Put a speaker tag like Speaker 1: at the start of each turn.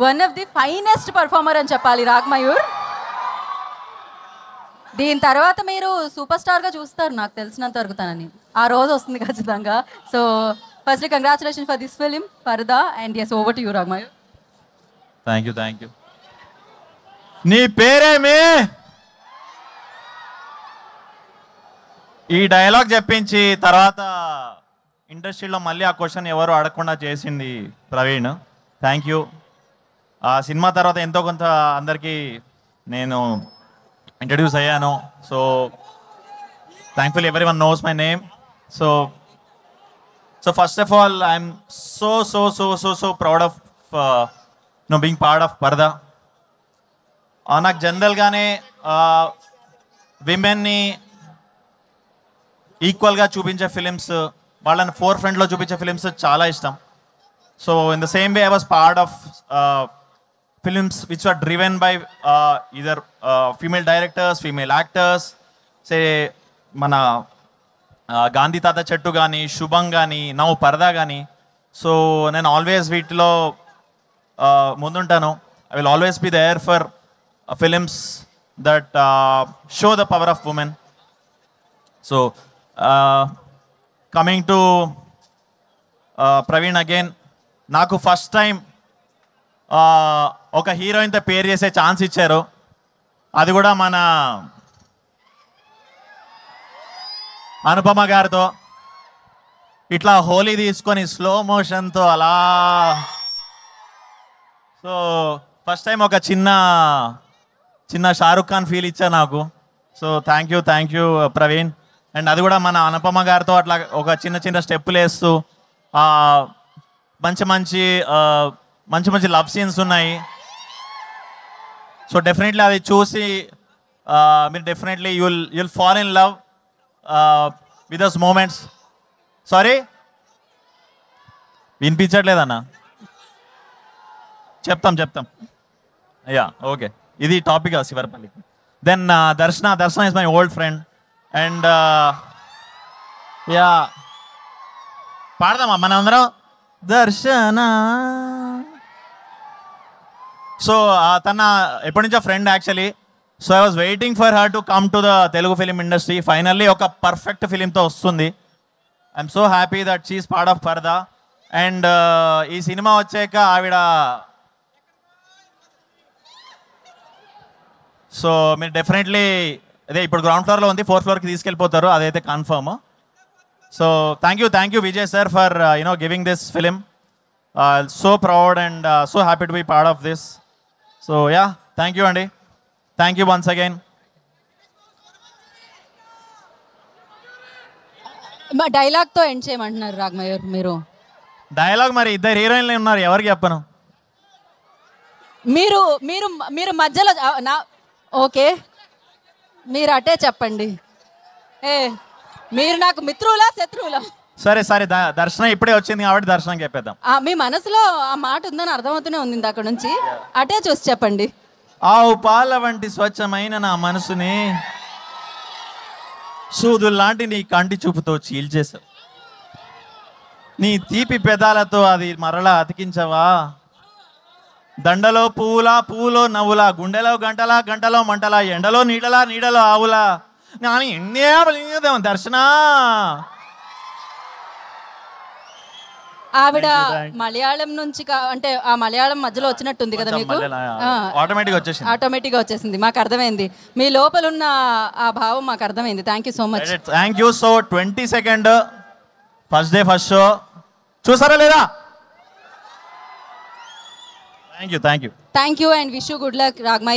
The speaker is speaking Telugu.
Speaker 1: One of the finest performer అని చెప్పాలి రాగ్మయూర్. దీని తర్వాత మీరు సూపర్ స్టార్గా చూస్తారు నాకు తెలిసినంత వరకు తనని. ఆ రోజు వస్తుంది ఖచ్చితంగా. So firstly congratulation for this film Paradha and ఎస్ over to you Ragmayur.
Speaker 2: Thank you. నీ పేరేమి? ఈ డైలాగ్ చెప్పించి తర్వాత ఇండస్ట్రీలో మళ్ళీ ఆ క్వశ్చన్ ఎవరు అడగకుండా చేసింది ప్రవీణ్. Thank you. ఆ సినిమా తర్వాత ఎంతో కొంత అందరికీ నేను ఇంట్రడ్యూస్ అయ్యాను. So thankfully everyone knows my name. So first of all I'm so proud of being part of Paradha. నాకు జనరల్గానే విమెన్ని ఈక్వల్గా చూపించే ఫిలిమ్స్, వాళ్ళని ఫోర్ ఫ్రంట్లో చూపించే ఫిలిమ్స్ చాలా ఇష్టం. So in the same way I was part of films which are driven by either female directors, female actors. Say మన గాంధీ తాత చెట్టు కానీ, శుభం కానీ, నవ్వు పరదా కానీ. సో నేను ఆల్వేస్ వీటిలో ముందుంటాను. I will always be there for films that show the power of women. So coming to Praveen again, నాకు ఫస్ట్ టైం ఒక హీరోయిన్తో పేరు చేసే ఛాన్స్ ఇచ్చారు. అది కూడా మన అనుపమ గారితో. ఇట్లా హోలీ తీసుకొని స్లో మోషన్తో అలా. సో ఫస్ట్ టైం ఒక చిన్న షారుఖ్ ఖాన్ ఫీల్ ఇచ్చారు నాకు. So thank you Praveen. And అది కూడా మన అనుపమ గారితో అట్లా ఒక చిన్న స్టెప్పులు వేస్తూ మంచి లవ్ సీన్స్ ఉన్నాయి. సో డెఫినెట్లీ అది చూసి మీరు definitely you'll fall in love with those moments. Sorry వినిపించట్లేదన్నా? చెప్తాం. Ya okay. ఇది టాపిక్ శివరపల్లికి. Then Darshana is my old friend. And ya పాడదామా మనం అందరం దర్శన. సో తన ఎప్పటి నుంచో friend actually. So I was waiting for her to come to the Telugu film industry. Finally ఒక పర్ఫెక్ట్ ఫిలింతో వస్తుంది. I'm so happy that she's part of పరదా. అండ్ ఈ సినిమా వచ్చాక ఆవిడ, సో మీరు డెఫినెట్లీ అదే ఇప్పుడు గ్రౌండ్ ఫ్లోర్లో ఉంది, 4th ఫ్లోర్కి తీసుకెళ్ళిపోతారు, అదైతే confirm. So thank you Vijay sir for giving this film. So proud and so happy to be part of this. So ya thank you అండి. Thank you once again.
Speaker 1: డైలాగ్తో ఎండ్ చేయమంటున్నారు రాగ్మయూర్ మీరు.
Speaker 2: డైలాగ్ మరి ఇద్దరు హీరోయిన్లు ఉన్నారు, ఎవరికి చెప్పను.
Speaker 1: మీరు మధ్యలో ఓకే మీరు అటే చెప్పండి. మీరు నాకు మిత్రులా శత్రువులా?
Speaker 2: సరే దర్శనం ఇప్పుడే వచ్చింది కాబట్టి దర్శనం చెప్పేద్దాం.
Speaker 1: మీ మనసులో ఆ మాట ఉందని అర్థమవుతూనే ఉంది అక్కడ నుంచి. అటే చూసి చెప్పండి.
Speaker 2: ఆవు పాల వంటి స్వచ్ఛమైన నా మనసుని సూదుల్లాంటి నీ కంటి చూపుతో చీల్చేశావు. నీ తీపి పెదాలతో అది మరలా అతికించవా? దండలో పువ్వులో నవ్వులా, గుండెలో గంటలో మంటలా, ఎండలో నీడలో ఆవులా. కానీ ఎన్నే దర్శన.
Speaker 1: ఆవిడ మలయాళం నుంచి అంటే ఆ మలయాళం మధ్యలో వచ్చినట్టుంది కదా మీకు? ఆటోమేటిక్గా వచ్చేసింది. మాకు అర్థమైంది, మీ లోపల ఉన్న ఆ భావం మాకు అర్థమైంది. Thank you so much.
Speaker 2: Thank you. So 22nd first day first show చూసారా లేదా? Thank you
Speaker 1: and wish you good luck Ragmayur.